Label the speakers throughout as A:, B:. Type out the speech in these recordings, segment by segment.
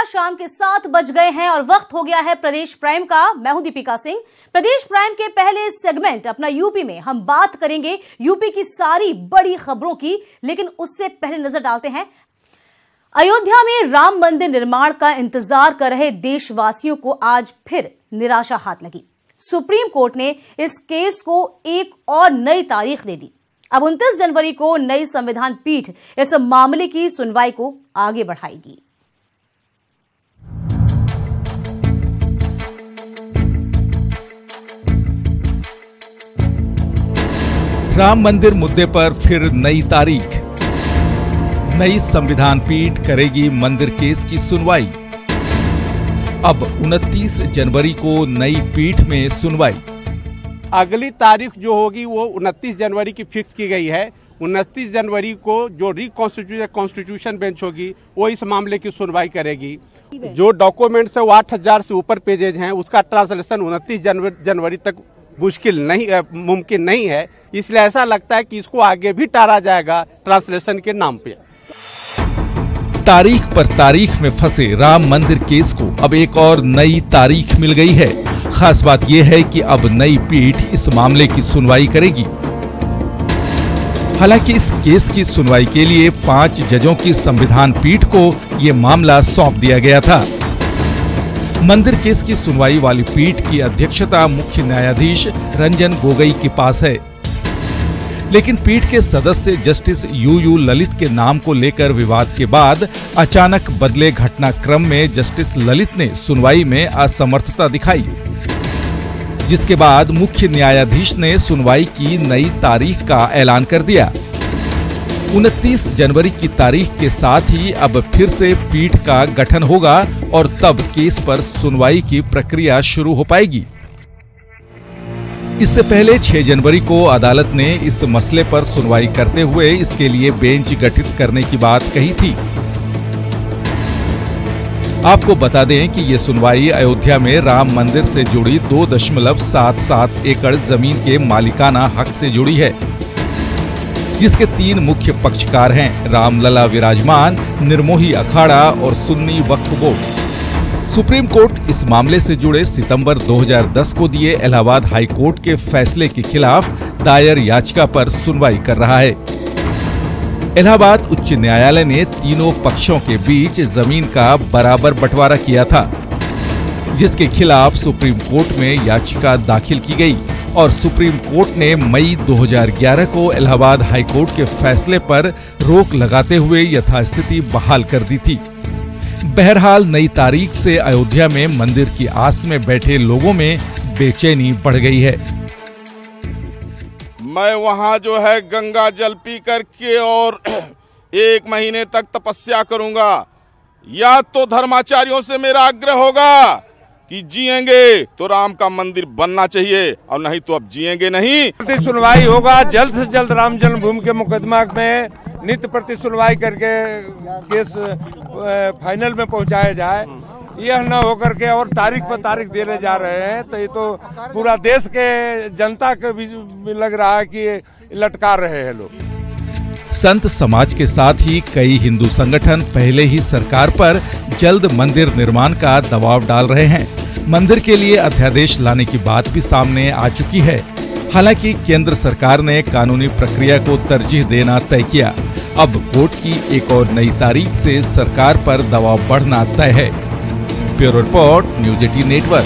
A: शाम के 7 बज गए हैं और वक्त हो गया है प्रदेश प्राइम का। मैं हूं दीपिका सिंह। प्रदेश प्राइम के पहले सेगमेंट अपना यूपी में हम बात करेंगे यूपी की सारी बड़ी खबरों की, लेकिन उससे पहले नजर डालते हैं अयोध्या में राम मंदिर निर्माण का इंतजार कर रहे देशवासियों को आज फिर निराशा हाथ लगी। सुप्रीम कोर्ट ने इस केस को एक और नई तारीख दे दी। अब 29 जनवरी को नई संविधान पीठ इस मामले की सुनवाई को आगे बढ़ाएगी।
B: राम मंदिर मुद्दे पर फिर नई तारीख। नई संविधान पीठ करेगी मंदिर केस की सुनवाई। अब 29 जनवरी को नई पीठ में सुनवाई।
C: अगली तारीख जो होगी वो 29 जनवरी की फिक्स की गई है। 29 जनवरी को जो कॉन्स्टिट्यूशन बेंच होगी वो इस मामले की सुनवाई करेगी। जो डॉक्यूमेंट्स है वो 8000 से ऊपर पेजेज हैं, उसका ट्रांसलेशन 29 जनवरी तक मुमकिन नहीं है। इसलिए ऐसा लगता है कि इसको आगे भी टाला जाएगा ट्रांसलेशन के नाम पे।
B: तारीख पर तारीख में फंसे राम मंदिर केस को अब एक और नई तारीख मिल गई है। खास बात यह है कि अब नई पीठ इस मामले की सुनवाई करेगी। हालांकि इस केस की सुनवाई के लिए 5 जजों की संविधान पीठ को यह मामला सौंप दिया गया था। मंदिर केस की सुनवाई वाली पीठ की अध्यक्षता मुख्य न्यायाधीश रंजन गोगोई के पास है, लेकिन पीठ के सदस्य जस्टिस यू ललित के नाम को लेकर विवाद के बाद अचानक बदले घटनाक्रम में जस्टिस ललित ने सुनवाई में असमर्थता दिखाई, जिसके बाद मुख्य न्यायाधीश ने सुनवाई की नई तारीख का ऐलान कर दिया। 29 जनवरी की तारीख के साथ ही अब फिर से पीठ का गठन होगा और तब केस पर सुनवाई की प्रक्रिया शुरू हो पाएगी। इससे पहले 6 जनवरी को अदालत ने इस मसले पर सुनवाई करते हुए इसके लिए बेंच गठित करने की बात कही थी। आपको बता दें कि ये सुनवाई अयोध्या में राम मंदिर से जुड़ी 2.77 एकड़ जमीन के मालिकाना हक से जुड़ी है, जिसके 3 मुख्य पक्षकार हैं रामलला विराजमान, निर्मोही अखाड़ा और सुन्नी वक्फ बोर्ड। सुप्रीम कोर्ट इस मामले से जुड़े सितंबर 2010 को दिए इलाहाबाद हाई कोर्ट के फैसले के खिलाफ दायर याचिका पर सुनवाई कर रहा है। इलाहाबाद उच्च न्यायालय ने तीनों पक्षों के बीच जमीन का बराबर बंटवारा किया था, जिसके खिलाफ सुप्रीम कोर्ट में याचिका दाखिल की गई और सुप्रीम कोर्ट ने मई 2011 को इलाहाबाद हाई कोर्ट के फैसले पर रोक लगाते हुए यथास्थिति बहाल कर दी थी। बहरहाल नई तारीख से अयोध्या में मंदिर की आस में बैठे लोगों में बेचैनी बढ़ गई है।
D: मैं वहां जो है गंगा जल पी करके और 1 महीने तक तपस्या करूंगा, या तो धर्माचार्यों से मेरा आग्रह होगा कि जिएंगे तो राम का मंदिर बनना चाहिए और नहीं तो अब जिएंगे नहीं।
E: सुनवाई होगा जल्द से जल्द। राम जन्मभूमि के मुकदमा में नित्य प्रति सुनवाई करके केस फाइनल में पहुंचाया जाए। यह न होकर के और तारीख पर तारीख देने जा रहे हैं, तो ये तो पूरा देश के जनता के भी लग रहा है कि लटका रहे हैं लोग।
B: संत समाज के साथ ही कई हिंदू संगठन पहले ही सरकार पर जल्द मंदिर निर्माण का दबाव डाल रहे हैं। मंदिर के लिए अध्यादेश लाने की बात भी सामने आ चुकी है। हालांकि केंद्र सरकार ने कानूनी प्रक्रिया को तरजीह देना तय किया। अब कोर्ट की एक और नई तारीख से सरकार पर दबाव बढ़ना तय है। Bureau report, news 18 network.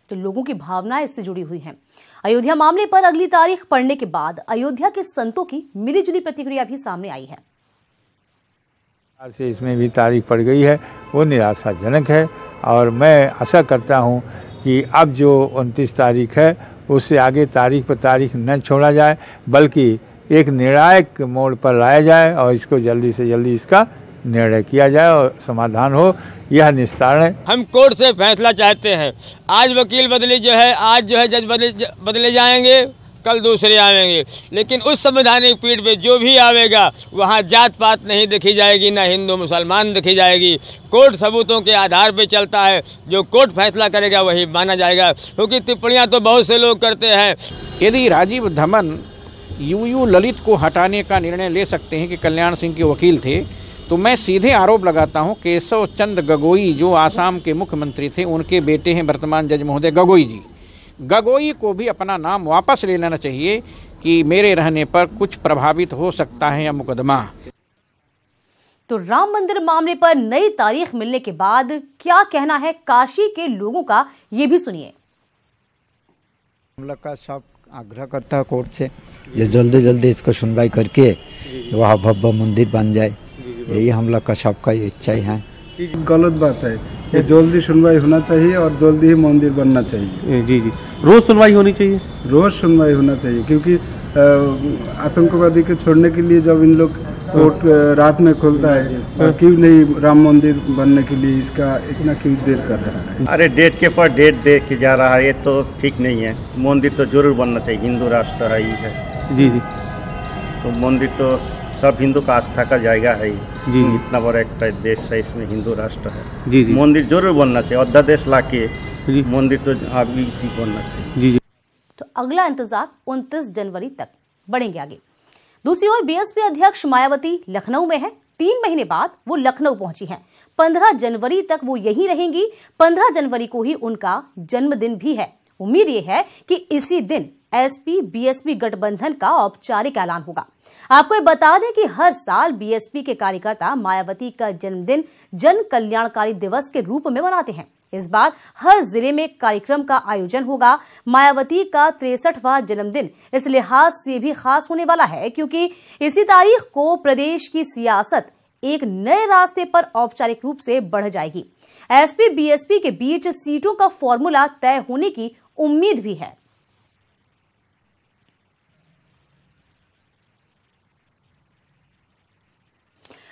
A: तो लोगों की भावनाएं इससे जुड़ी हुई हैं। अयोध्या मामले पर अगली तारीख पड़ने के बाद अयोध्या के संतों की मिलीजुली प्रतिक्रिया भी सामने आई है।
F: इसमें भी तारीख पड़ गई है, वो निराशाजनक है और मैं आशा करता हूं कि अब जो 29 तारीख है उससे आगे तारीख पर तारीख न छोड़ा जाए, बल्कि एक निर्णायक मोड़ पर लाया जाए और इसको जल्दी से जल्दी इसका निर्णय किया जाए और समाधान हो। यह निस्तारण है।
G: हम कोर्ट से फैसला चाहते हैं। आज वकील बदले आज जो है जज बदले जाएंगे, कल दूसरे आएंगे, लेकिन उस संवैधानिक पीठ पे जो भी आवेगा वहाँ जात पात नहीं देखी जाएगी, ना हिंदू मुसलमान देखी जाएगी। कोर्ट सबूतों के आधार पे चलता है, जो कोर्ट फैसला करेगा वही माना जाएगा। क्योंकि टिप्पणियाँ तो बहुत से लोग करते हैं।
H: यदि राजीव धमन यूयू ललित को हटाने का निर्णय ले सकते हैं कि कल्याण सिंह के वकील थे, तो मैं सीधे आरोप लगाता हूं केशव चंद गगोई जो आसाम के मुख्यमंत्री थे, उनके बेटे हैं वर्तमान जज महोदय गगोई जी। गगोई को भी अपना नाम वापस ले लेना चाहिए कि मेरे रहने पर कुछ प्रभावित हो सकता है यह मुकदमा।
A: तो राम मंदिर मामले पर नई तारीख मिलने के बाद क्या कहना है काशी के लोगों का, ये भी सुनिए।
I: हम लोग का सब आग्रह करता है कोर्ट से जो जल्दी जल्दी इसको सुनवाई करके वहाँ भव्य मंदिर बन जाए, यही हम लोग का सबका इच्छा है।
J: गलत बात है, ये जल्दी सुनवाई होना चाहिए और जल्दी ही मंदिर बनना चाहिए।
K: जी जी, रोज सुनवाई होनी चाहिए,
J: रोज सुनवाई होना चाहिए, क्योंकि आतंकवादी को छोड़ने के लिए जब इन लोग कोर्ट रात में खोलता है, और क्यों नहीं राम मंदिर बनने के लिए इसका इतना क्यों देर कर रहा है?
L: अरे डेट के पर डेट दे के जा रहा है, ये तो ठीक नहीं है। मंदिर तो जरूर बनना चाहिए, हिंदू राष्ट्र है ही है।
K: जी जी,
L: तो मंदिर तो सब हिंदू का आस्था का जायगा है
K: जी।
L: इतना बड़ा एक देश है, इसमें हिंदू राष्ट्र है।
K: जी जी,
L: मंदिर जरूर बनना चाहिए, अध्यादेश लाके मंदिर तो अभी भी बनना चाहिए।
K: जी जी।
A: तो अगला इंतजार 29 जनवरी तक, बढ़ेंगे आगे। दूसरी ओर बीएसपी अध्यक्ष मायावती लखनऊ में है। 3 महीने बाद वो लखनऊ पहुंची हैं। 15 जनवरी तक वो यहीं रहेंगी। 15 जनवरी को ही उनका जन्मदिन भी है। उम्मीद ये है कि इसी दिन एसपी बीएसपी गठबंधन का औपचारिक ऐलान होगा। आपको ये बता दें कि हर साल बीएसपी के कार्यकर्ता मायावती का जन्मदिन जन कल्याणकारी दिवस के रूप में मनाते हैं। इस बार हर जिले में कार्यक्रम का आयोजन होगा। मायावती का 63वां जन्मदिन इस लिहाज से भी खास होने वाला है क्योंकि इसी तारीख को प्रदेश की सियासत एक नए रास्ते पर औपचारिक रूप से बढ़ जाएगी। एसपी बीएसपी के बीच सीटों का फॉर्मूला तय होने की उम्मीद भी है।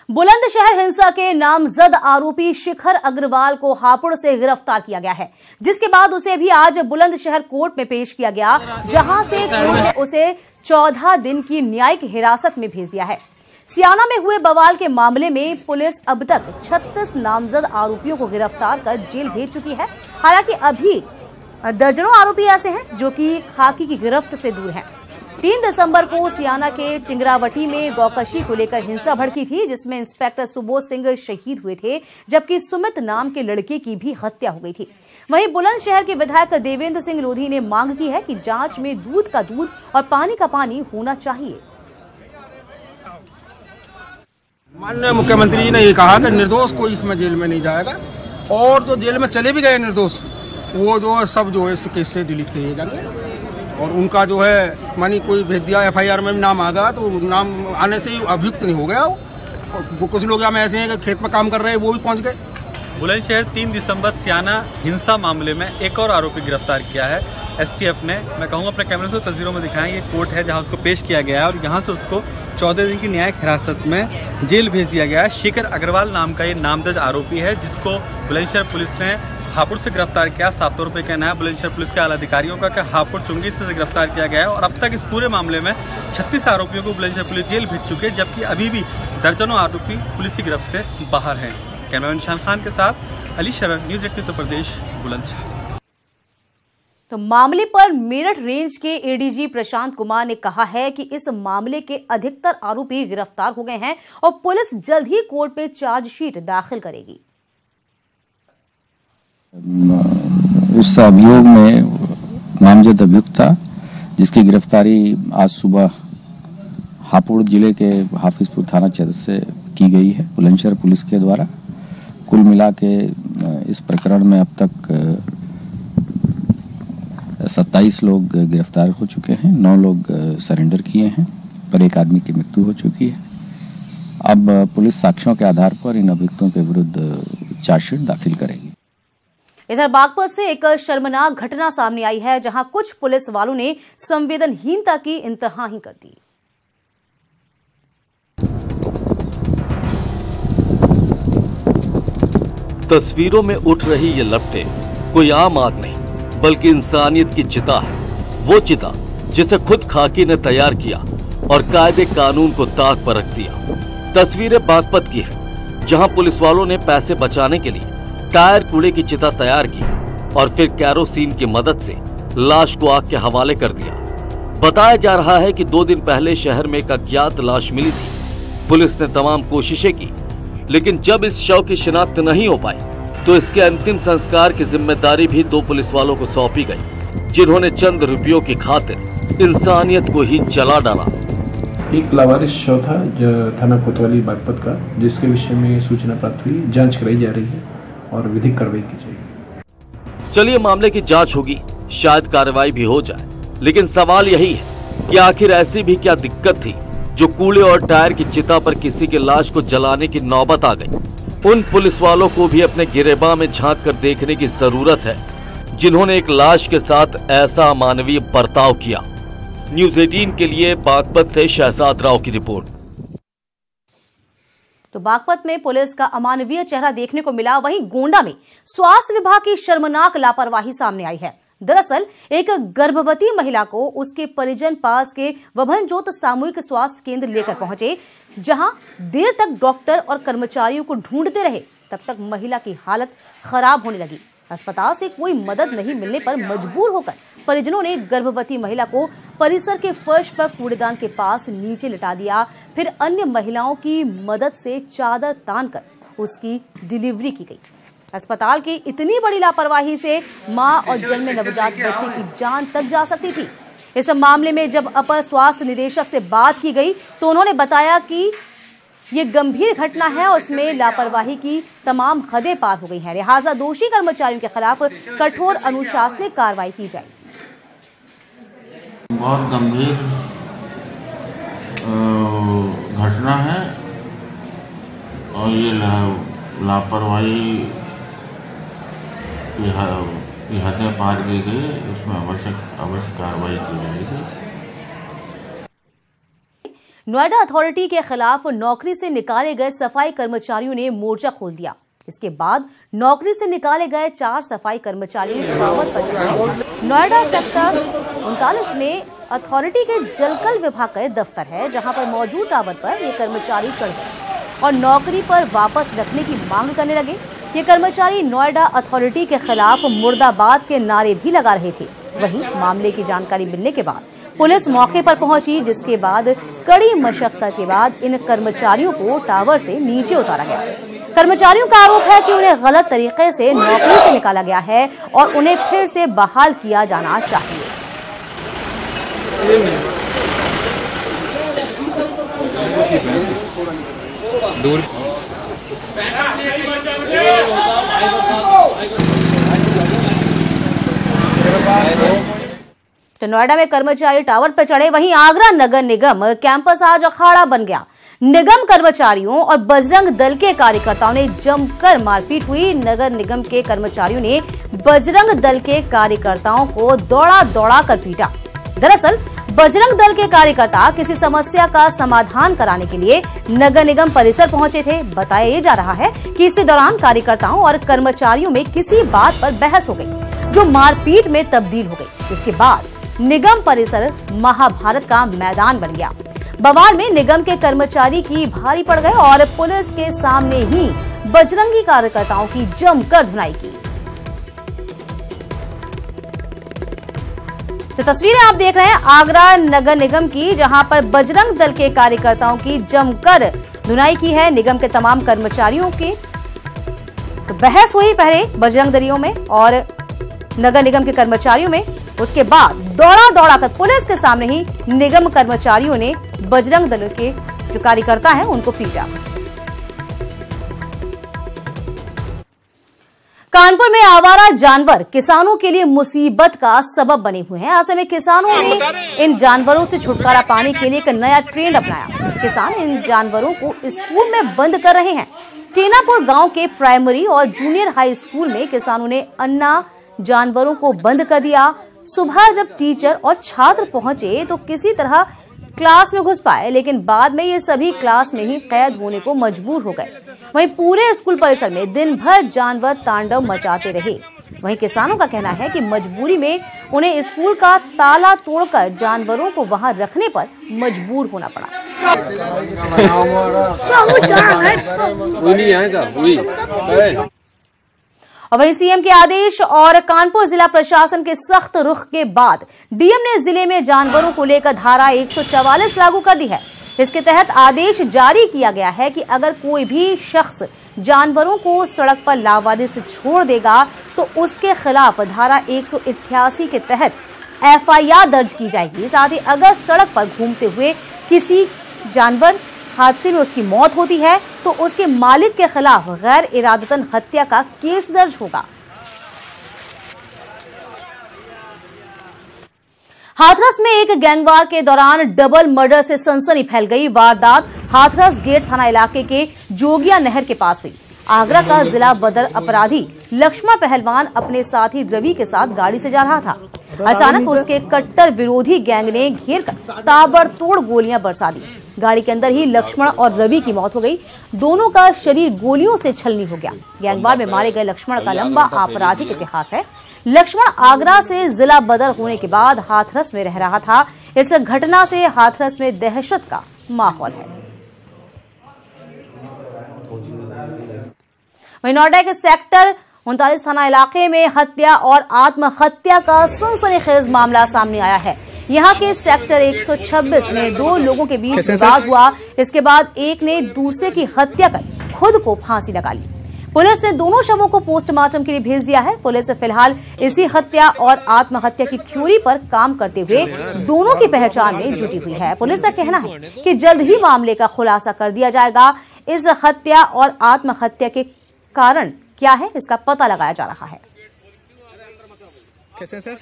A: बुलंदशहर हिंसा के नामजद आरोपी शिखर अग्रवाल को हापुड़ से गिरफ्तार किया गया है, जिसके बाद उसे भी आज बुलंदशहर कोर्ट में पेश किया गया, जहां से कोर्ट ने उसे 14 दिन की न्यायिक हिरासत में भेज दिया है। सियाना में हुए बवाल के मामले में पुलिस अब तक 36 नामजद आरोपियों को गिरफ्तार कर जेल भेज चुकी है। हालांकि अभी दर्जनों आरोपी ऐसे हैं जो कि खाकी की गिरफ्त से दूर हैं। 3 दिसंबर को सियाना के चिंगरावटी में गौकशी को लेकर हिंसा भड़की थी, जिसमें इंस्पेक्टर सुबोध सिंह शहीद हुए थे, जबकि सुमित नाम के लड़के की भी हत्या हो गई थी। वहीं बुलंदशहर के विधायक देवेंद्र सिंह लोधी ने मांग की है कि जांच में दूध का दूध और पानी का पानी होना चाहिए।
M: माननीय मुख्यमंत्री जी ने ये कहा कि निर्दोष कोई इसमें जेल में नहीं जाएगा, और जो जेल में चले भी गए निर्दोष, वो जो है सब जो है इस केस से डिलीट किए जाएंगे। और उनका जो है मानी कोई भेज दिया, एफआईआर में भी नाम आ गया, तो नाम आने से ही अभियुक्त नहीं हो गया वो। कुछ लोग यहाँ ऐसे हैं कि खेत में काम कर रहे हैं, वो भी पहुँच गए।
N: बुलंदशहर 3 दिसंबर सियाना हिंसा मामले में एक और आरोपी गिरफ्तार किया है एसटीएफ ने। मैं कहूँगा अपने कैमरे से तस्वीरों में दिखाएं, ये कोर्ट है जहाँ उसको पेश किया गया है और यहाँ से उसको 14 दिन की न्यायिक हिरासत में जेल भेज दिया गया है। शिखर अग्रवाल नाम का ये नामजद आरोपी है, जिसको बुलंदशहर पुलिस ने हापुड़ से गिरफ्तार किया। साफ तौर पर कहना है बुलंदशहर पुलिस के आला अधिकारियों का कि हापुड़ चुंगी से गिरफ्तार किया गया है और अब तक इस पूरे मामले में 36 आरोपियों को बुलंदशहर पुलिस जेल भेज चुकी है, जबकि अभी भी दर्जनों आरोपी पुलिस की गिरफ्त से बाहर हैं। कैमरामैन निशान खान के साथ अली शरण, न्यूज़ 18 उत्तर प्रदेश, बुलंदशहर।
A: तो मामले पर मेरठ रेंज के एडीजी प्रशांत कुमार ने कहा है कि इस मामले के अधिकतर आरोपी गिरफ्तार हो गए हैं और पुलिस जल्द ही कोर्ट में चार्जशीट दाखिल करेगी।
O: उस अभियोग में नामजद अभियुक्त था, जिसकी गिरफ्तारी आज सुबह हापुड़ जिले के हाफिजपुर थाना क्षेत्र से की गई है बुलंदशहर पुलिस के द्वारा। कुल मिला के इस प्रकरण में अब तक 27 लोग गिरफ्तार हो चुके हैं, 9 लोग सरेंडर किए हैं और 1 आदमी की मृत्यु हो चुकी है। अब पुलिस साक्ष्यों के आधार पर इन अभियुक्तों के विरुद्ध चार्जशीट दाखिल करेगी।
A: इधर बागपत से एक शर्मनाक घटना सामने आई है, जहां कुछ पुलिस वालों ने संवेदनहीनता की इंतहा ही कर दी।
P: तस्वीरों में उठ रही ये लपटें कोई आम आग नहीं बल्कि इंसानियत की चिता है। वो चिता जिसे खुद खाकी ने तैयार किया और कायदे कानून को ताक पर रख दिया। तस्वीरें बागपत की है, जहां पुलिस वालों ने पैसे बचाने के लिए टायर कूड़े की चिता तैयार की और फिर कैरोसिन की मदद से लाश को आग के हवाले कर दिया। बताया जा रहा है कि 2 दिन पहले शहर में एक अज्ञात लाश मिली थी। पुलिस ने तमाम कोशिशें की, लेकिन जब इस शव की शिनाख्त नहीं हो पाई तो इसके अंतिम संस्कार की जिम्मेदारी भी 2 पुलिस वालों को सौंपी गई, जिन्होंने चंद रुपयों की खातिर इंसानियत को ही जला डाला।
Q: एक लावारिस शव था थाना कोतवाली बागपत का, जिसके विषय में सूचना प्राप्त हुई। जांच कराई जा रही है और विधिक कार्रवाई की जाएगी।
P: चलिए मामले की जांच होगी, शायद कार्रवाई भी हो जाए, लेकिन सवाल यही है कि आखिर ऐसी भी क्या दिक्कत थी जो कूड़े और टायर की चिता पर किसी की लाश को जलाने की नौबत आ गई। उन पुलिस वालों को भी अपने गिरेबान में झांक कर देखने की जरूरत है, जिन्होंने एक लाश के साथ ऐसा अमानवीय बर्ताव किया। न्यूज़ 18 के लिए बागपत से शहजाद राव की रिपोर्ट।
A: तो बागपत में पुलिस का अमानवीय चेहरा देखने को मिला, वहीं गोंडा में स्वास्थ्य विभाग की शर्मनाक लापरवाही सामने आई है। दरअसल एक गर्भवती महिला को उसके परिजन पास के वभनजोत सामूहिक स्वास्थ्य केंद्र लेकर पहुंचे, जहां देर तक डॉक्टर और कर्मचारियों को ढूंढते रहे। तब तक महिला की हालत खराब होने लगी। अस्पताल से कोई मदद नहीं मिलने पर मजबूर होकर परिजनों ने गर्भवती महिला को परिसर के फर्श पर कूड़ेदान के पास नीचे लिटा दिया। फिर अन्य महिलाओं की मदद से चादर तानकर उसकी डिलीवरी की गई। अस्पताल की इतनी बड़ी लापरवाही से मां और जन्मे नवजात बच्चे की जान तक जा सकती थी। इस मामले में जब अपर स्वास्थ्य निदेशक से बात की गई तो उन्होंने बताया कि ये गंभीर घटना है और उसमें लापरवाही की तमाम हदें पार हो गई हैं। लिहाजा दोषी कर्मचारियों के खिलाफ कठोर अनुशासनिक कार्रवाई की जाए।
R: बहुत गंभीर घटना है और ये लापरवाही की हदें पार की गई, उसमें अवश्य कार्रवाई की जाएगी।
A: नोएडा अथॉरिटी के खिलाफ नौकरी से निकाले गए सफाई कर्मचारियों ने मोर्चा खोल दिया। इसके बाद नौकरी से निकाले गए 4 सफाई कर्मचारियों ने टावर पर चढ़े। नोएडा सेक्टर 39 में अथॉरिटी के जलकल विभाग का दफ्तर है, जहां पर मौजूद टावर पर ये कर्मचारी चढ़ गए और नौकरी पर वापस रखने की मांग करने लगे। ये कर्मचारी नोएडा अथॉरिटी के खिलाफ मुर्दाबाद के नारे भी लगा रहे थे। वहीं मामले की जानकारी मिलने के बाद पुलिस मौके पर पहुंची, जिसके बाद कड़ी मशक्कत के बाद इन कर्मचारियों को टावर से नीचे उतारा गया। कर्मचारियों का आरोप है कि उन्हें गलत तरीके से नौकरी से निकाला गया है और उन्हें फिर से बहाल किया जाना चाहिए। तो नोएडा में कर्मचारी टावर पर चढ़े, वहीं आगरा नगर निगम कैंपस आज अखाड़ा बन गया। निगम कर्मचारियों और बजरंग दल के कार्यकर्ताओं ने जमकर मारपीट हुई। नगर निगम के कर्मचारियों ने बजरंग दल के कार्यकर्ताओं को दौड़ा दौड़ा कर पीटा। दरअसल बजरंग दल के कार्यकर्ता किसी समस्या का समाधान कराने के लिए नगर निगम परिसर पहुंचे थे। बताया जा रहा है कि इसी दौरान कार्यकर्ताओं और कर्मचारियों में किसी बात पर बहस हो गई, जो मारपीट में तब्दील हो गई। इसके बाद निगम परिसर महाभारत का मैदान बन गया। बवाल में निगम के कर्मचारी की भारी पड़ गए और पुलिस के सामने ही बजरंगी कार्यकर्ताओं की जमकर धुनाई की। तो तस्वीरें आप देख रहे हैं आगरा नगर निगम की, जहां पर बजरंग दल के कार्यकर्ताओं की जमकर धुनाई की है निगम के तमाम कर्मचारियों की। तो बहस हुई पहले बजरंग दलियों में और नगर निगम के कर्मचारियों में। उसके बाद दौड़ा दौड़ा कर पुलिस के सामने ही निगम कर्मचारियों ने बजरंग दल के जो कार्यकर्ता हैं उनको पीटा। कानपुर में आवारा जानवर किसानों के लिए मुसीबत का सबब बने हुए हैं। ऐसे में किसानों ने इन जानवरों से छुटकारा पाने के लिए एक नया ट्रेंड अपनाया। किसान इन जानवरों को स्कूल में बंद कर रहे हैं। टेनापुर गांव के प्राइमरी और जूनियर हाई स्कूल में किसानों ने अन्ना जानवरों को बंद कर दिया। सुबह जब टीचर और छात्र पहुंचे तो किसी तरह क्लास में घुस पाए, लेकिन बाद में ये सभी क्लास में ही कैद होने को मजबूर हो गए। वहीं पूरे स्कूल परिसर में दिन भर जानवर तांडव मचाते रहे। वहीं किसानों का कहना है कि मजबूरी में उन्हें स्कूल का ताला तोड़कर जानवरों को वहां रखने पर मजबूर होना पड़ा। और वहीं सीएम के आदेश और कानपुर जिला प्रशासन के सख्त रुख के बाद डीएम ने जिले में जानवरों को लेकर धारा 144 लागू कर दी है। इसके तहत आदेश जारी किया गया है कि अगर कोई भी शख्स जानवरों को सड़क पर लावारिस छोड़ देगा तो उसके खिलाफ धारा 188 के तहत एफआईआर दर्ज की जाएगी। साथ ही अगर सड़क पर घूमते हुए किसी जानवर हादसे में उसकी मौत होती है तो उसके मालिक के खिलाफ गैर इरादतन हत्या का केस दर्ज होगा। हाथरस में एक गैंगवार के दौरान डबल मर्डर से सनसनी फैल गई। वारदात हाथरस गेट थाना इलाके के जोगिया नहर के पास हुई। आगरा का जिला बदर अपराधी लक्ष्मण पहलवान अपने साथी रवि के साथ गाड़ी से जा रहा था। अचानक उसके कट्टर विरोधी गैंग ने घेर कर ताबड़तोड़ गोलियां बरसा दी। गाड़ी के अंदर ही लक्ष्मण और रवि की मौत हो गई। दोनों का शरीर गोलियों से छलनी हो गया। गैंगवार में मारे गए लक्ष्मण का लंबा आपराधिक इतिहास है। लक्ष्मण आगरा से जिला बदर होने के बाद हाथरस में रह रहा था। इस घटना से हाथरस में दहशत का माहौल है। वहीं नोएडा के सेक्टर 39 थाना इलाके में हत्या और आत्महत्या का सनसनीखेज मामला सामने आया है। यहां के सेक्टर 126 में दो लोगों के बीच विवाद हुआ। इसके बाद एक ने दूसरे की हत्या कर खुद को फांसी लगा ली। पुलिस ने दोनों शवों को पोस्टमार्टम के लिए भेज दिया है। पुलिस फिलहाल इसी हत्या और आत्महत्या की थ्योरी पर काम करते हुए दोनों की पहचान में जुटी हुई है। पुलिस का कहना है कि जल्द ही मामले का खुलासा कर दिया जाएगा। इस हत्या और आत्महत्या के कारण क्या है, इसका पता लगाया जा रहा है।
S: कैसे सर?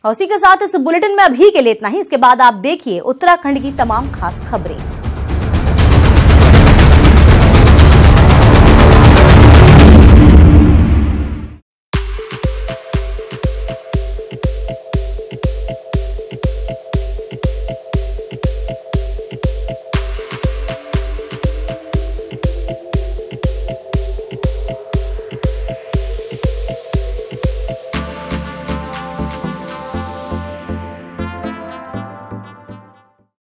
A: और उसी के साथ इस बुलेटिन में अभी के लिए इतना ही। इसके बाद आप देखिए उत्तराखंड की तमाम खास खबरें।